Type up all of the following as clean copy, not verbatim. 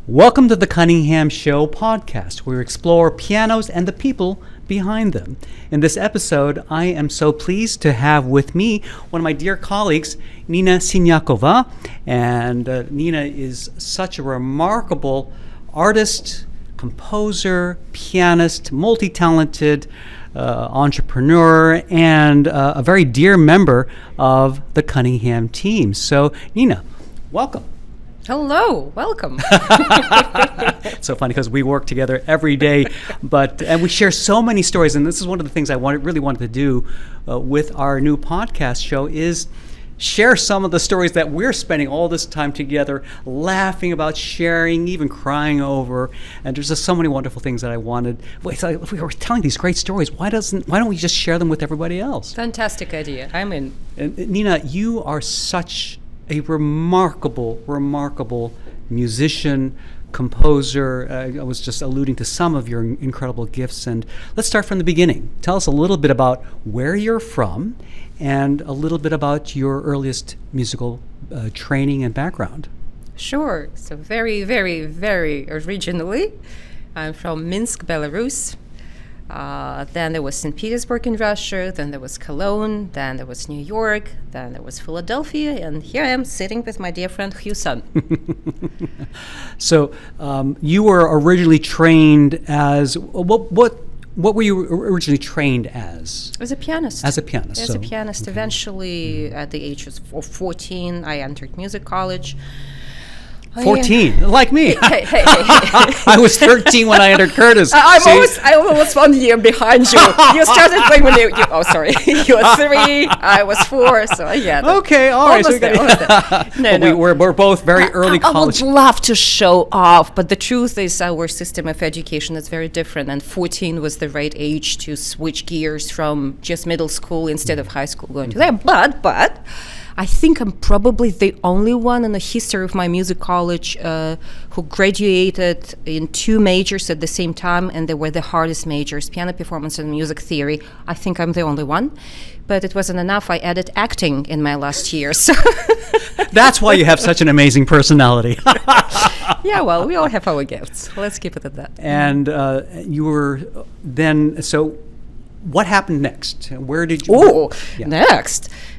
Welcome to the Cunningham Show Podcast, where we explore pianos and the people behind them. In this episode, I am so pleased to have with me one of my dear colleagues, Nina Siniakova. And Nina is such a remarkable artist, composer, pianist, multi-talented entrepreneur, and a very dear member of the Cunningham team. So, Nina, welcome. Hello, welcome. It's so funny because we work together every day, and we share so many stories. And this is one of the things I really wanted to do with our new podcast show is share some of the stories that we're spending all this time together, laughing about, sharing, even crying over. And there's just so many wonderful things that I wanted. If we were telling these great stories, why don't we just share them with everybody else? Fantastic idea. I'm in. And Nina, you are such a remarkable musician, composer. I was just alluding to some of your incredible gifts. And let's start from the beginning. Tell us a little bit about where you're from and a little bit about your earliest musical training and background. Sure. So very originally, I'm from Minsk, Belarus. Then there was St. Petersburg in Russia, then there was Cologne, then there was New York, then there was Philadelphia, and here I am sitting with my dear friend Hugh-san. So you were originally trained as, what were you originally trained as? As a pianist. As a pianist. As a pianist. Okay. Eventually, at the age of 14, I entered music college. 14, yeah. Like me. Hey. I was 13 when I entered Curtis. I'm almost 1 year behind you. You started playing when you you were 3, I was 4, so yeah. Okay, all right. Almost there. We're both very early college. I would love to show off, but the truth is our system of education is very different, and 14 was the right age to switch gears from just middle school instead of high school going to there. But I think I'm probably the only one in the history of my music college who graduated in 2 majors at the same time, and they were the hardest majors, piano performance and music theory. I think I'm the only one, but it wasn't enough. I added acting in my last year. So that's why you have such an amazing personality. Yeah, well, we all have our gifts. Let's keep it at that. And you were then, so what happened next? Where did you...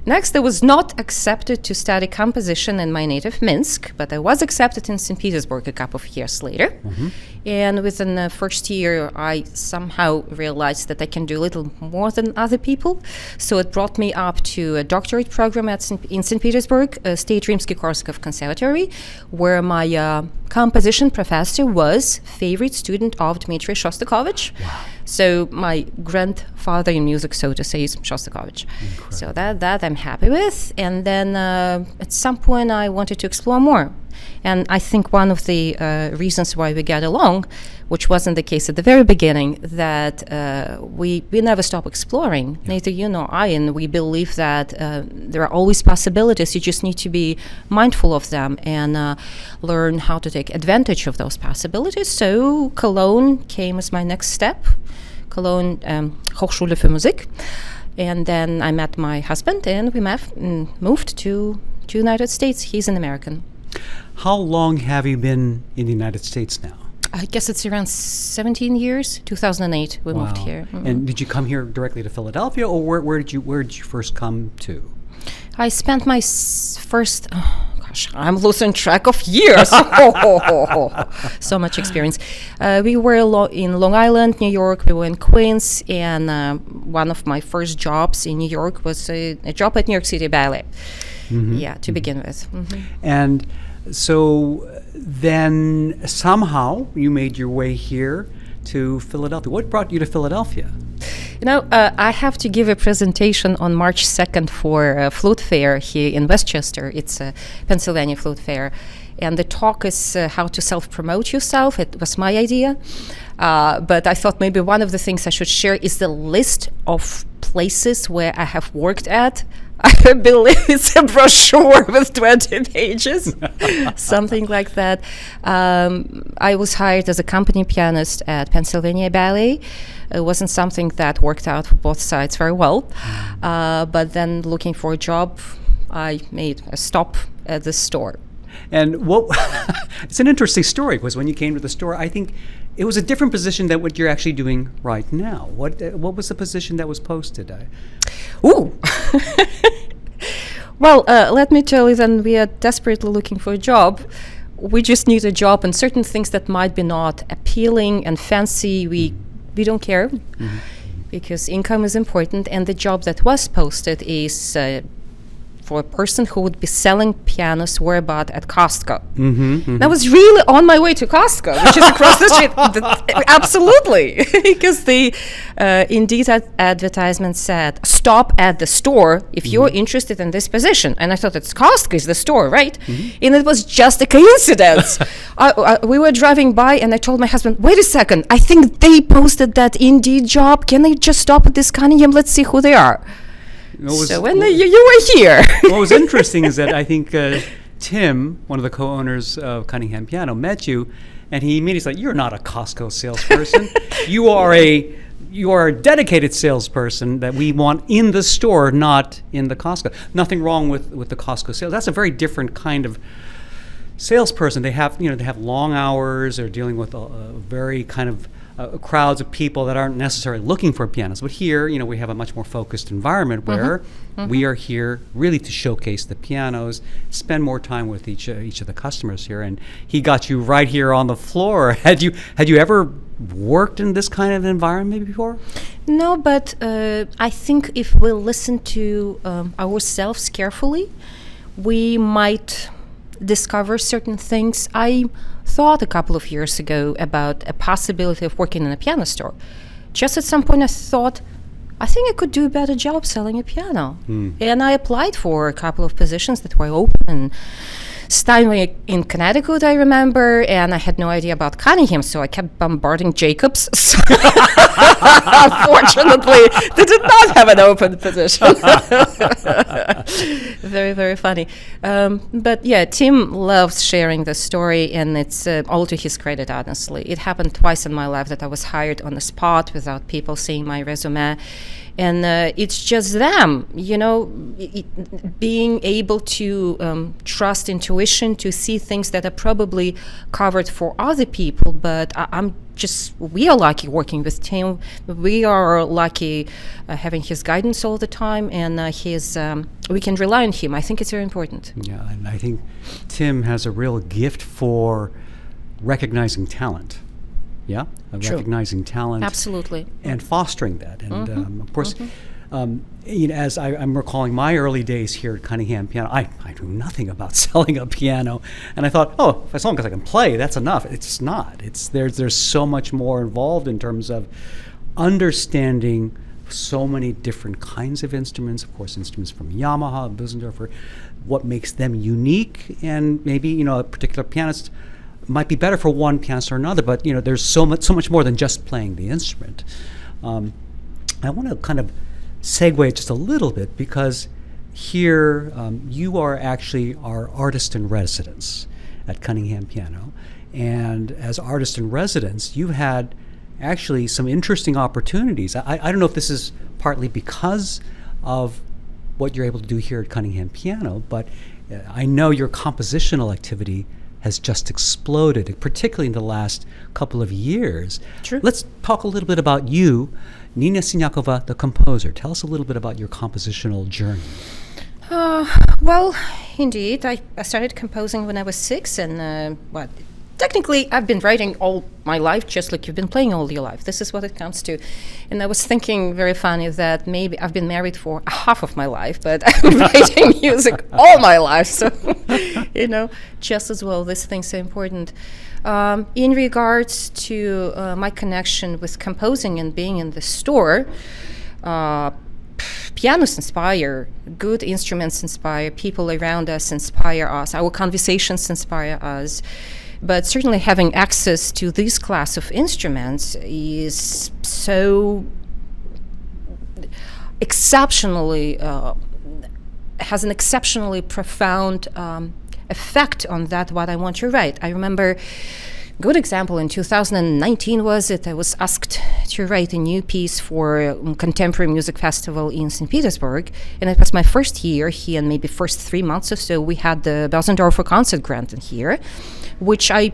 Next, I was not accepted to study composition in my native Minsk, but I was accepted in St. Petersburg a couple of years later. Mm-hmm. And within the first year, I somehow realized that I can do a little more than other people. So it brought me up to a doctorate program in St. Petersburg, State Rimsky-Korsakov Conservatory, where my composition professor was favorite student of Dmitry Shostakovich. Wow. So my grandfather in music, so to say, is Shostakovich. Incredible. So that I'm happy with. And then at some point I wanted to explore more. And I think one of the reasons why we got along, which wasn't the case at the very beginning, that we never stop exploring, neither you nor I, and we believe that there are always possibilities. You just need to be mindful of them and learn how to take advantage of those possibilities. So Cologne came as my next step, Cologne Hochschule für Musik. And then I met my husband, and we moved to United States. He's an American. How long have you been in the United States now? I guess it's around 17 years. 2008 we moved here. Mm-hmm. And did you come here directly to Philadelphia, or where did you first come to? I spent my first... I'm losing track of years. So much experience. We were in Long Island, New York. We were in Queens, and one of my first jobs in New York was a job at York City Ballet. Mm-hmm. Yeah, to begin with. Mm-hmm. And so then somehow you made your way here to Philadelphia. What brought you to Philadelphia? I have to give a presentation on March 2nd for a flute fair here in Westchester. It's a Pennsylvania flute fair. And the talk is how to self-promote yourself. It was my idea. But I thought maybe one of the things I should share is the list of places where I have worked at. I believe it's a brochure with 20 pages, something like that. I was hired as a company pianist at Pennsylvania Ballet. It wasn't something that worked out for both sides very well. But then looking for a job, I made a stop at the store. And what it's an interesting story, because when you came to the store, I think it was a different position than what you're actually doing right now. What was the position that was posted? Ooh. Well, let me tell you, then we are desperately looking for a job. We just need a job, and certain things that might be not appealing and fancy, we don't care, because income is important. And the job that was posted is for a person who would be selling pianos whereabout at Costco. I was really on my way to Costco, which is across the street. Absolutely, because the Indeed advertisement said, "Stop at the store if you're interested in this position." And I thought, it's Costco is the store, right? And it was just a coincidence. We were driving by, and I told my husband, "Wait a second, I think they posted that Indeed job. Can they just stop at this Cunningham? Let's see who they are." So when you were here. What was interesting is that I think Tim, one of the co-owners of Cunningham Piano, met you, and he immediately said, "You're not a Costco salesperson. you are a dedicated salesperson that we want in the store, not in the Costco." Nothing wrong with the Costco sales. That's a very different kind of salesperson. They have long hours. They're dealing with a very kind of crowds of people that aren't necessarily looking for pianos. But here, we have a much more focused environment where we are here really to showcase the pianos, spend more time with each of the customers here. And he got you right here on the floor. Had you ever worked in this kind of environment before? No, but I think if we listen to ourselves carefully, we might discover certain things. I thought a couple of years ago about a possibility of working in a piano store. Just at some point I thought, I think I could do a better job selling a piano. And I applied for a couple of positions that were open. Steinway in Connecticut, I remember, and I had no idea about Cunningham, so I kept bombarding Jacobs. Unfortunately, they did not have an open position. Very, very funny. But yeah, Tim loves sharing the story, and it's all to his credit, honestly. It happened twice in my life that I was hired on the spot without people seeing my resume. And it's just them, being able to trust intuition, to see things that are probably covered for other people. But we are lucky working with Tim. We are lucky having his guidance all the time, and we can rely on him. I think it's very important. Yeah, and I think Tim has a real gift for recognizing talent. Yeah, recognizing talent. Absolutely. And fostering that. And of course, as I'm recalling my early days here at Cunningham Piano, I knew nothing about selling a piano. And I thought, as long as I can play, that's enough. It's not. There's so much more involved in terms of understanding so many different kinds of instruments. Of course, instruments from Yamaha, Busendorfer, what makes them unique. And maybe, a particular pianist might be better for one pianist or another, but there's so much more than just playing the instrument. I want to kind of segue just a little bit, because here you are actually our artist in residence at Cunningham Piano, and as artist in residence, you've had actually some interesting opportunities. I don't know if this is partly because of what you're able to do here at Cunningham Piano, but I know your compositional activity has just exploded, particularly in the last couple of years. True. Let's talk a little bit about you, Nina Siniakova, the composer. Tell us a little bit about your compositional journey. Well, indeed, I started composing when I was 6, and technically I've been writing all my life, just like you've been playing all your life. This is what it comes to. And I was thinking, very funny, that maybe I've been married for half of my life, but I've been writing music all my life. So, just as well, these things are important. In regards to my connection with composing and being in the store, pianos inspire, good instruments inspire, people around us inspire us, our conversations inspire us. But certainly having access to this class of instruments is so exceptionally, has an exceptionally profound effect on what I want to write. I remember, good example, in 2019 was it, I was asked to write a new piece for a contemporary music festival in St. Petersburg. And it was my first year here, and maybe first 3 months or so, we had the Bösendorfer concert granted here, which I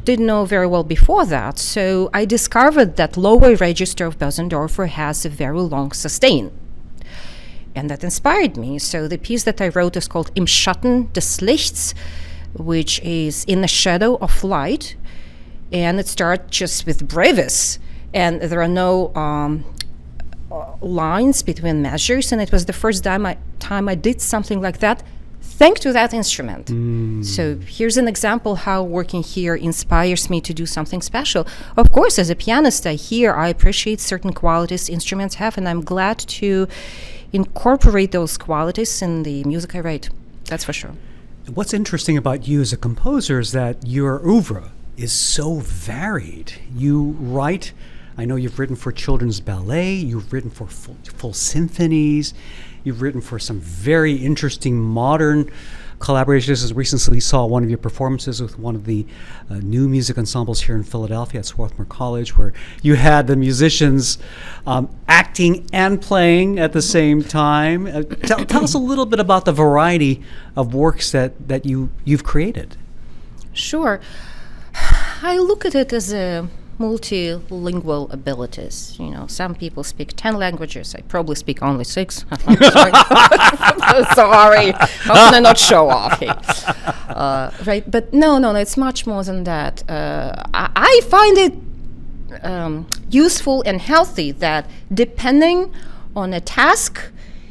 didn't know very well before that. So I discovered that lower register of Bösendorfer has a very long sustain. And that inspired me. So the piece that I wrote is called Im Schatten des Lichts, which is in the shadow of light. And it starts just with brevis, and there are no lines between measures. And it was the first time I did something like that, thanks to that instrument. So here's an example how working here inspires me to do something special. Of course, as a pianist, I appreciate certain qualities instruments have, and I'm glad to incorporate those qualities in the music I write. That's for sure. What's interesting about you as a composer is that your oeuvre is so varied. You write, I know you've written for children's ballet, you've written for full symphonies, you've written for some very interesting modern collaborations. I recently saw one of your performances with one of the new music ensembles here in Philadelphia at Swarthmore College, where you had the musicians acting and playing at the same time. Tell us a little bit about the variety of works that you've created. Sure. I look at it as a multilingual abilities. Some people speak 10 languages. I probably speak only 6. Sorry. How can I not show off? Right? But no, it's much more than that. I find it useful and healthy that depending on a task,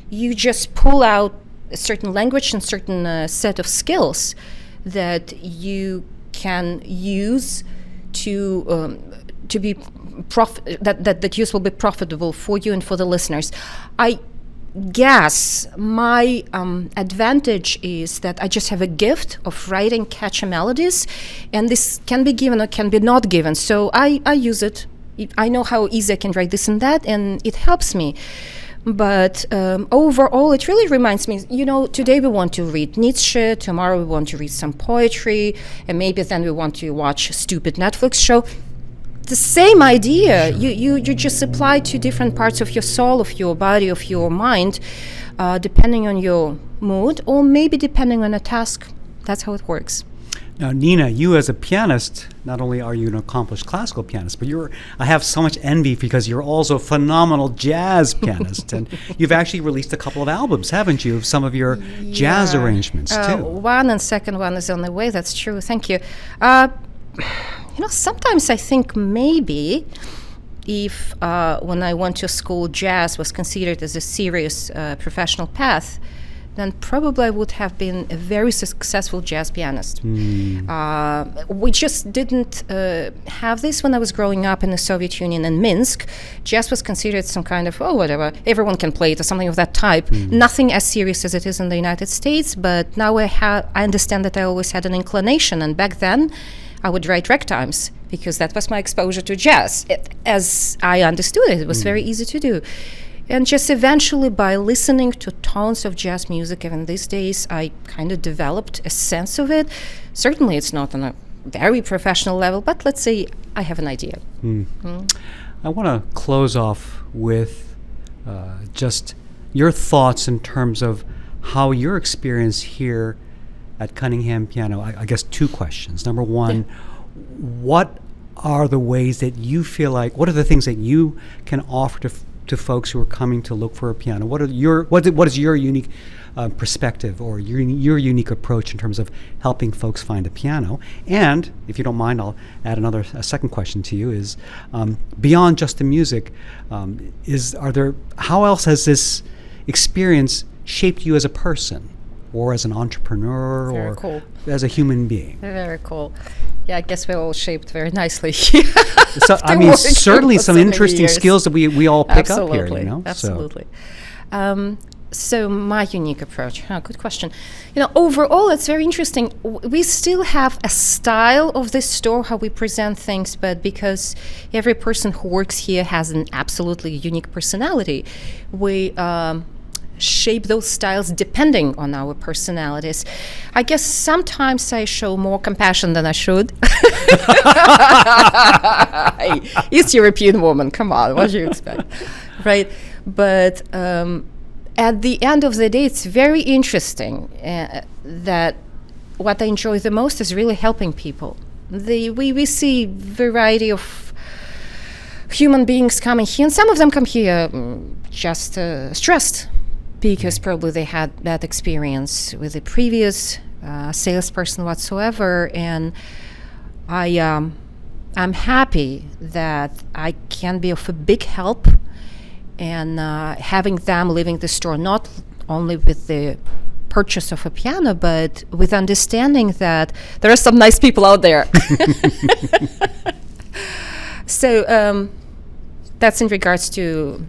you just pull out a certain language and certain set of skills that you can use to be that use will be profitable for you and for the listeners. I guess my advantage is that I just have a gift of writing catchy melodies, and this can be given or can be not given. So I use it. I know how easy I can write this and that, and it helps me. But overall, it really reminds me, today we want to read Nietzsche, tomorrow we want to read some poetry, and maybe then we want to watch a stupid Netflix show. The same idea. You just apply to different parts of your soul, of your body, of your mind, depending on your mood, or maybe depending on a task. That's how it works. Now, Nina, you as a pianist, not only are you an accomplished classical pianist, but I have so much envy because you're also a phenomenal jazz pianist. And you've actually released a couple of albums, haven't you, of some of your jazz arrangements, too. One and second one is on the way. That's true. Thank you. Sometimes I think maybe if when I went to school, jazz was considered as a serious professional path, then probably I would have been a very successful jazz pianist. We just didn't have this when I was growing up in the Soviet Union in Minsk. Jazz was considered some kind of, whatever, everyone can play it or something of that type. Nothing as serious as it is in the United States, but now I understand that I always had an inclination, and back then I would write ragtimes because that was my exposure to jazz. As I understood it, it was very easy to do. And just eventually, by listening to tons of jazz music, even these days, I kind of developed a sense of it. Certainly, it's not on a very professional level, but let's say I have an idea. I want to close off with just your thoughts in terms of how your experience here at Cunningham Piano. I guess 2 questions. Number one, what are the ways that you feel like, what are the things that you can offer to folks who are coming to look for a piano? What is your unique perspective or your unique approach in terms of helping folks find a piano? And if you don't mind, I'll add a second question to you is, beyond just the music, how else has this experience shaped you as a person or as an entrepreneur Very or cool. as a human being? Very cool. Yeah, I guess we're all shaped very nicely. So, certainly some interesting skills that we all pick up here, Absolutely. So my unique approach. Good question. Overall, it's very interesting. We still have a style of this store, how we present things, but because every person who works here has an absolutely unique personality, we shape those styles depending on our personalities. I guess sometimes I show more compassion than I should. Hey, East European woman, come on, what do you expect? Right? But at the end of the day, it's very interesting that what I enjoy the most is really helping people. We see variety of human beings coming here, and some of them come here just stressed because probably they had bad experience with the previous salesperson whatsoever. And I'm happy that I can be of a big help, and having them leaving the store not only with the purchase of a piano, but with understanding that there are some nice people out there. So that's in regards to,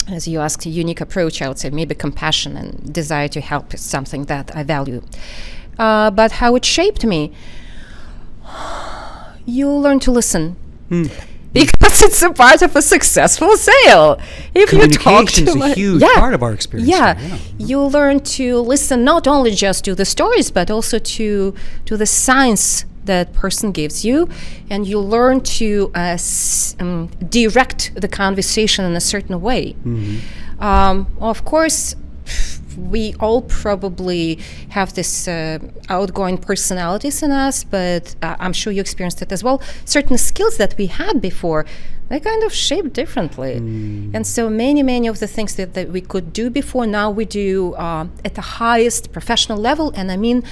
as you asked, a unique approach. I would say maybe compassion and desire to help is something that I value. But how it shaped me, you learn to listen. Because it's a part of a successful sale. If you talk to communication is a huge part of our experience. Yeah, you learn to listen not only just to the stories, but also to the signs that person gives you, and you learn to direct the conversation in a certain way. Of course, we all probably have this outgoing personalities in us, but I'm sure you experienced it as well. Certain skills that we had before, they kind of shaped differently. And so many of the things that we could do before, now we do at the highest professional level, and I mean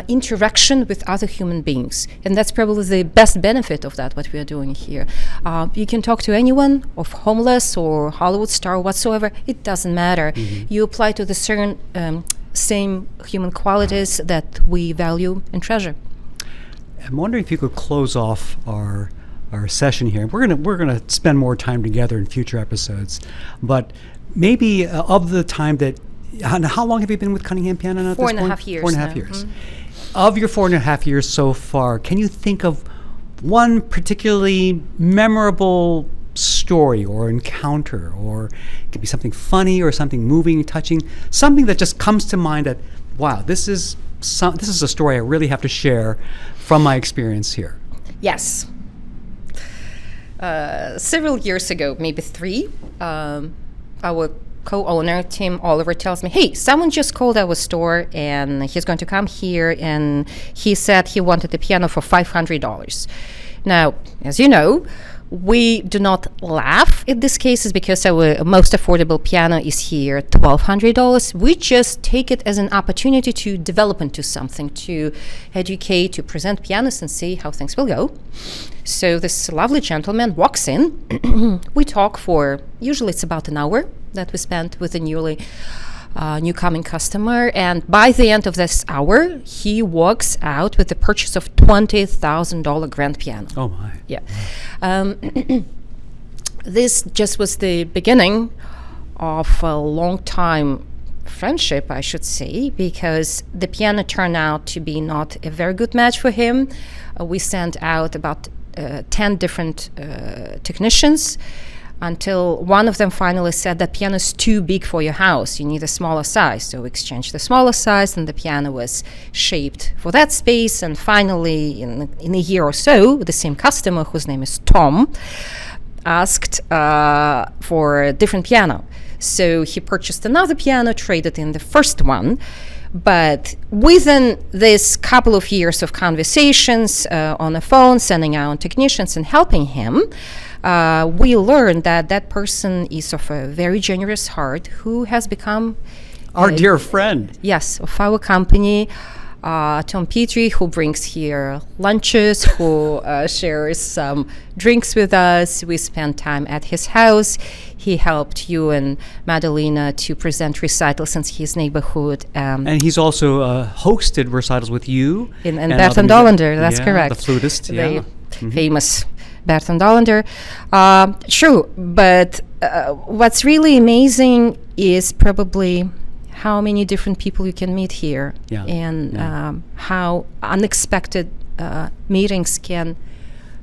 interaction with other human beings. And that's probably the best benefit of that, what we are doing here. You can talk to anyone, of homeless or Hollywood star whatsoever, it doesn't matter. You apply to the certain same human qualities that we value and treasure. I'm wondering if you could close off our session here. We're gonna spend more time together in future episodes, but maybe of the time that, how long have you been with Cunningham Piano now at this point? 4.5 years. 4.5 years. Of your 4.5 years so far, can you think of one particularly memorable story or encounter, or it could be something funny or something moving, touching, something that just comes to mind that, wow, this is a story I really have to share from my experience here? Yes. Several years ago, maybe 3, our co-owner Tim Oliver tells me, hey, someone just called our store and he's going to come here, and he said he wanted a piano for $500. Now, as you know, we do not laugh at these cases because our most affordable piano is here $1,200. We just take it as an opportunity to develop into something, to educate, to present pianists and see how things will go. So this lovely gentleman walks in. We talk for, usually it's about an hour that we spent with a new coming customer, and by the end of this hour, he walks out with the purchase of $20,000 grand piano. Oh my! Yeah, this just was the beginning of a long time friendship, I should say, because the piano turned out to be not a very good match for him. We sent out about 10 different technicians, until one of them finally said that piano is too big for your house, you need a smaller size. So we exchanged the smaller size, and the piano was shaped for that space. And finally, in a year or so, the same customer, whose name is Tom, asked for a different piano. So he purchased another piano, traded in the first one. But within this couple of years of conversations on the phone, sending out technicians and helping him, we learned that that person is of a very generous heart, who has become our dear friend. Yes, of our company. Tom Petrie, who brings here lunches, who shares some drinks with us. We spend time at his house. He helped you and Madalena to present recitals in his neighborhood. And he's also hosted recitals with you. And Bertrand Dollander, that's correct. The flutist, the famous Bertrand Dollander. True, but what's really amazing is probably how many different people you can meet here, and how unexpected meetings can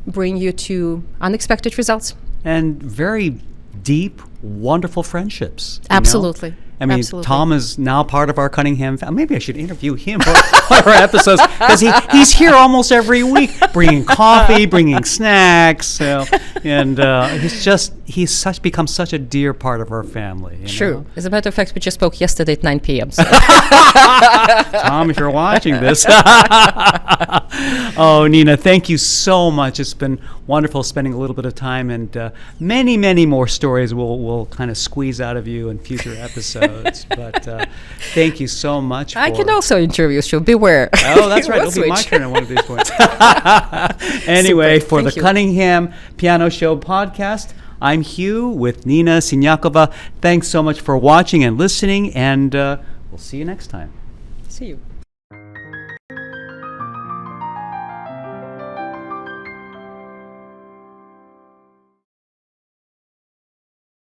bring you to unexpected results. And very deep, wonderful friendships. Absolutely. I mean, Absolutely. Tom is now part of our Cunningham family. Maybe I should interview him for one of our episodes, because he's here almost every week, bringing coffee, bringing snacks, and he's become such a dear part of our family. True. As a matter of fact, we just spoke yesterday at 9 p.m. So. Tom, if you're watching this. Oh, Nina, thank you so much. It's been wonderful spending a little bit of time, and many, many more stories we'll kind of squeeze out of you in future episodes. But thank you so much. I can also interview you. Beware. Oh, that's right. We'll It'll be my switch. turn at one of these points. Anyway, Super. for the Thank you. Cunningham Piano Show podcast, I'm Hugh with Nina Siniakova. Thanks so much for watching and listening, and we'll see you next time. See you.